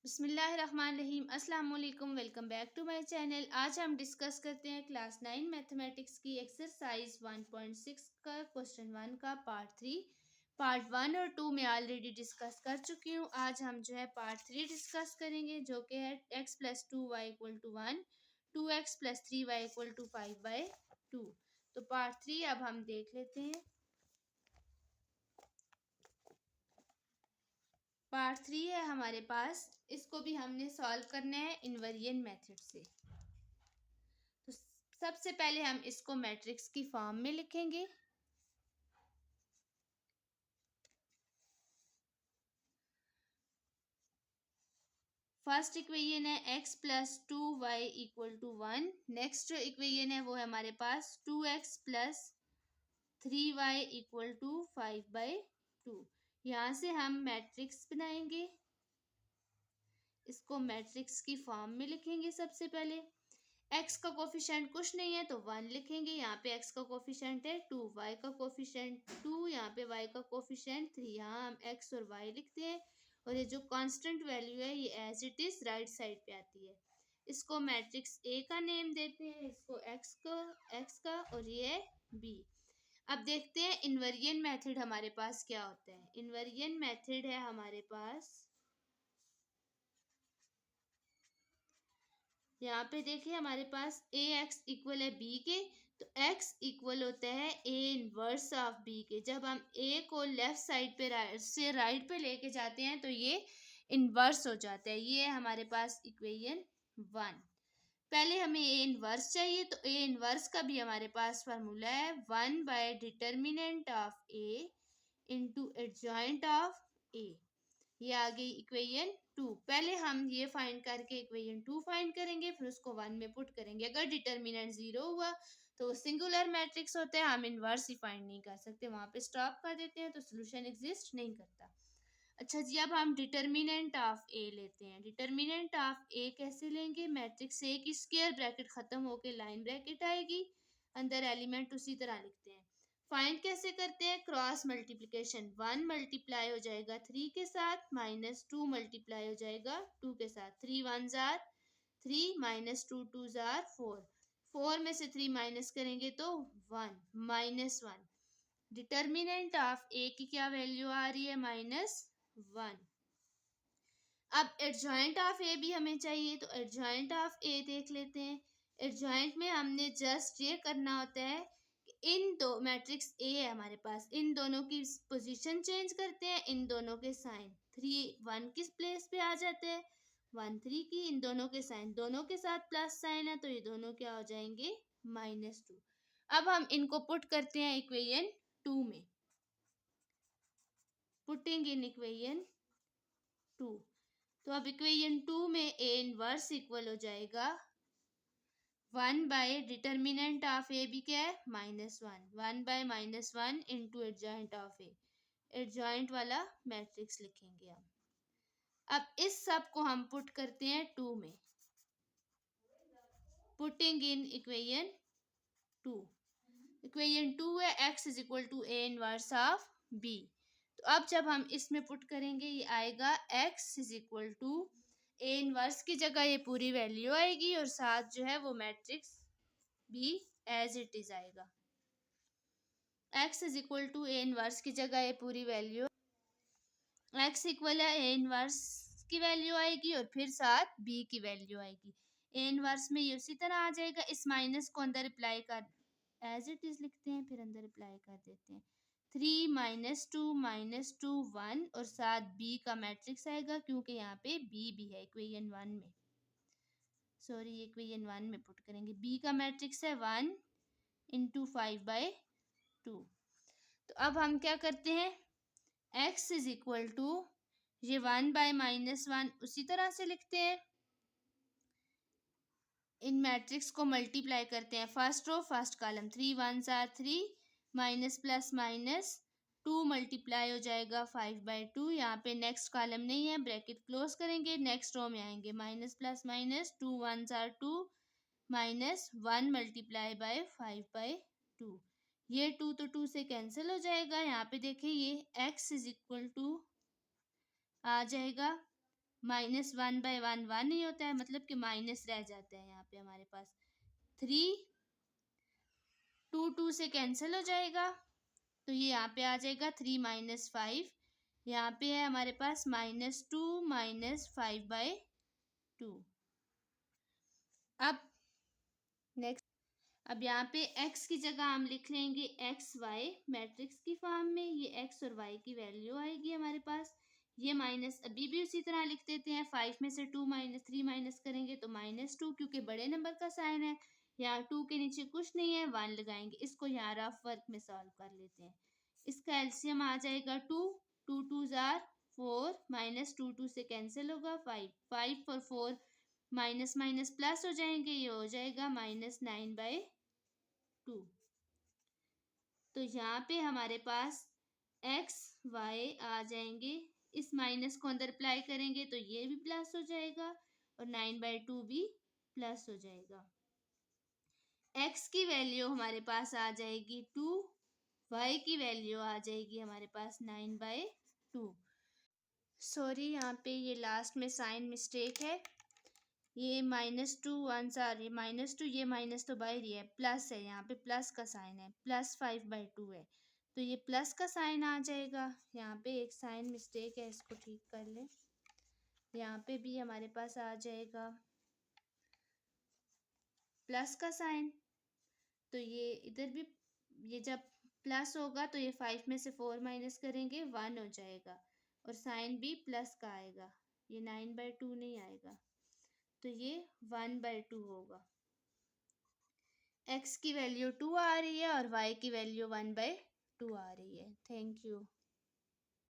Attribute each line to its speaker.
Speaker 1: बिस्मिल्लाहिर्रहमानिर्रहीम। अस्सलाम वालेकुम। Welcome back to my channel. आज हम डिस्कस करते हैं क्लास 9 मैथमेटिक्स की एक्सरसाइज 1.6 का क्वेश्चन 1 का पार्ट 3। पार्ट 1 और 2 में ऑलरेडी डिस्कस कर चुकी हूँ। आज हम जो है पार्ट 3 डिस्कस करेंगे, जो कि है x plus 2y equal to 1, 2x plus 3y equal to 5/2। तो पार्ट 3 अब हम देख लेते हैं। पार्ट 3 है हमारे पास, इसको भी हमने सॉल्व करना है इनवेरिएंट मेथड से। तो सबसे पहले हम इसको मैट्रिक्स की फॉर्म में लिखेंगे। फर्स्ट इक्वेशन है x plus 2y equal to 1। Next जो इक्वेशन है वो है हमारे पास 2x plus 3y equal to 5/2। यहाँ से हम मैट्रिक्स बनाएंगे, इसको मैट्रिक्स की फॉर्म में लिखेंगे। सबसे पहले x का कोफिशिएंट कुछ नहीं है तो 1 लिखेंगे। यहाँ पे x का कोफिशिएंट है 2, y का कोफिशिएंट 2, यहाँ पे y का कोफिशिएंट 3। यहाँ हम x और y लिखते हैं और ये जो कांस्टेंट वैल्यू है ये as it is right side पे आती है। इसको मैट्रिक्स A का नेम देते हैं, इसको x का और ये B। अब देखते हैं इनवेरिएंट मेथड हमारे पास क्या होता है। इनवेरिएंट मेथड है हमारे पास, यहाँ पे देखिए हमारे पास ए एक्स इक्वल है बी के, तो एक्स इक्वल होता है ए इनवर्स ऑफ बी के। जब हम ए को लेफ्ट साइड पे से राइट पे लेके जाते हैं तो ये इनवर्स हो जाता है। ये है हमारे पास इक्वेशन 1। पहले हमें ए इनवर्स चाहिए, तो ए इनवर्स का भी हमारे पास फार्मूला है determinant of A into adjoint of A. ये आ गई इक्वेशन 2। पहले हम ये फाइंड करके इक्वेशन 2 फाइंड करेंगे, फिर उसको 1 में पुट करेंगे। अगर डिटर्मिनेंट 0 हुआ तो वो सिंगुलर मैट्रिक्स होता है, हम इनवर्स ही फाइंड नहीं कर सकते, वहां पे स्टॉप कर देते हैं, तो सोल्यूशन एग्जिस्ट नहीं करता। अच्छा जी, अब हम डिटर्मिनेंट ऑफ ए लेते हैं। डिटर्मिनेंट ऑफ ए कैसे लेंगे? मैट्रिक्स ए की स्क्वायर ब्रैकेट खत्म होके लाइन ब्रैकेट आएगी, अंदर एलिमेंट उसी तरह लिखते हैं। फाइंड कैसे करते हैं? Cross multiplication. 1 मल्टीप्लाई हो जाएगा 3 के साथ, माइनस 2 मल्टीप्लाई हो जाएगा 2 के साथ। 3 1 जार 3, माइनस 2 2 जार 4। 4 में से 3 माइनस करेंगे तो 1, -1। डिटर्मिनेंट ऑफ ए की क्या वैल्यू आ रही है? -1। अब एडजॉइंट ऑफ ए भी हमें चाहिए, तो एडजॉइंट ऑफ ए देख लेते हैं। एडजॉइंट में हमने जस्ट ये करना होता है कि इन दो मैट्रिक्स ए है हमारे पास, इन दोनों की पोजीशन चेंज करते हैं, इन दोनों के साइन 3 1 किस प्लेस पे आ जाते हैं? 1 3 की। इन दोनों के साइन, दोनों के साथ प्लस साइन है तो ये दोनों क्या हो जाएंगे? -2। अब हम इनको पुट करते हैं इक्वेशन 2 में। पुटिंग इन इक्वेशन 2, तो अब इक्वेशन 2 में ए इनवर्स इक्वल हो जाएगा 1/डिटर्मिनेंट ऑफ ए भी क्या है? -1। 1/-1 into adjoint of A, adjoint वाला मैट्रिक्स लिखेंगे हम। अब इस सब को हम पुट करते हैं 2 में। पुटिंग इन इक्वेशन 2, इक्वेशन 2 है x is equal to A inverse of B. तो अब जब हम इसमें पुट करेंगे ये आएगा x is equal to A inverse की जगह ये पूरी वैल्यू आएगी और साथ जो है वो मैट्रिक्स भी एज इट इज आएगा। x is equal to A inverse की जगह ये पूरी वैल्यू, x इक्वल है ए इनवर्स की वैल्यू आएगी और फिर साथ b की वैल्यू आएगी। ए इनवर्स में ये उसी तरह आ जाएगा। इस माइनस को अंदर अप्लाई कर एज इट इज लिखते हैं, फिर अंदर अप्लाई कर देते हैं। 3 -2 1 और साथ b का मैट्रिक्स आएगा, क्योंकि यहाँ पे b भी है इक्वेशन 1 में। सॉरी, इक्वेशन 1 में पुट करेंगे। b का मैट्रिक्स है 1 इंटू 5/2। तो अब हम क्या करते हैं? x इज इक्वल टू ये 1/-1 उसी तरह से लिखते हैं। इन मैट्रिक्स को मल्टीप्लाई करते हैं, फर्स्ट रो फर्स्ट कॉलम। 3 1 जार 3, माइनस प्लस माइनस 2 मल्टीप्लाई हो जाएगा 5/2। यहाँ पे नेक्स्ट कॉलम नहीं है, ब्रैकेट क्लोज करेंगे, नेक्स्ट रो में आएंगे। माइनस प्लस माइनस 2 1 जार 2, -1 मल्टीप्लाई बाय 5/2। ये 2 तो 2 से कैंसिल हो जाएगा। यहाँ पे देखिए ये x इज इक्वल टू आ जाएगा -1/1 नहीं होता है, मतलब कि माइनस रह जाता है यहाँ पे हमारे पास। 3 2 से कैंसिल हो जाएगा, तो ये यहाँ पे आ जाएगा 3 - 5। यहाँ पे है हमारे पास -2 - 5/2। अब नेक्स्ट, अब यहाँ पे x की जगह हम लिख लेंगे एक्स वाई मैट्रिक्स की फॉर्म में। ये x और y की वैल्यू आएगी हमारे पास। ये माइनस अभी भी उसी तरह लिख देते हैं। 5 में से 3 माइनस करेंगे तो -2, क्योंकि बड़े नंबर का साइन है। यहाँ 2 के नीचे कुछ नहीं है, 1 लगाएंगे। इसको यहाँ रफ वर्क में सॉल्व कर लेते हैं। इसका एलसीएम आ जाएगा 2, 2 2 जार 4, -2 से कैंसिल होगा 5, 5 और 4 माइनस माइनस प्लस हो जाएंगे, ये हो जाएगा -9/2। तो यहाँ पे हमारे पास x y आ जाएंगे। इस माइनस को अंदर अप्लाई करेंगे तो ये भी प्लस हो जाएगा और 9/2 भी प्लस हो जाएगा। x की वैल्यू हमारे पास आ जाएगी 2, y की वैल्यू आ जाएगी हमारे पास 9/2। सॉरी, यहाँ पे ये लास्ट में साइन मिस्टेक है। ये -2 1 जार, ये -2, ये माइनस तो बाहर ही है, प्लस है, यहाँ पे प्लस का साइन है, +5/2 है, तो ये प्लस का साइन आ जाएगा। यहाँ पे एक साइन मिस्टेक है, इसको ठीक कर लें। यहाँ पे भी हमारे पास आ जाएगा प्लस का साइन, तो ये इधर भी, ये जब प्लस होगा तो ये 5 में से 4 माइनस करेंगे 1 हो जाएगा और साइन भी प्लस का आएगा, ये 9/2 नहीं आएगा, तो ये 1/2 होगा। x की वैल्यू 2 आ रही है और y की वैल्यू 1/2 आ रही है। Thank you.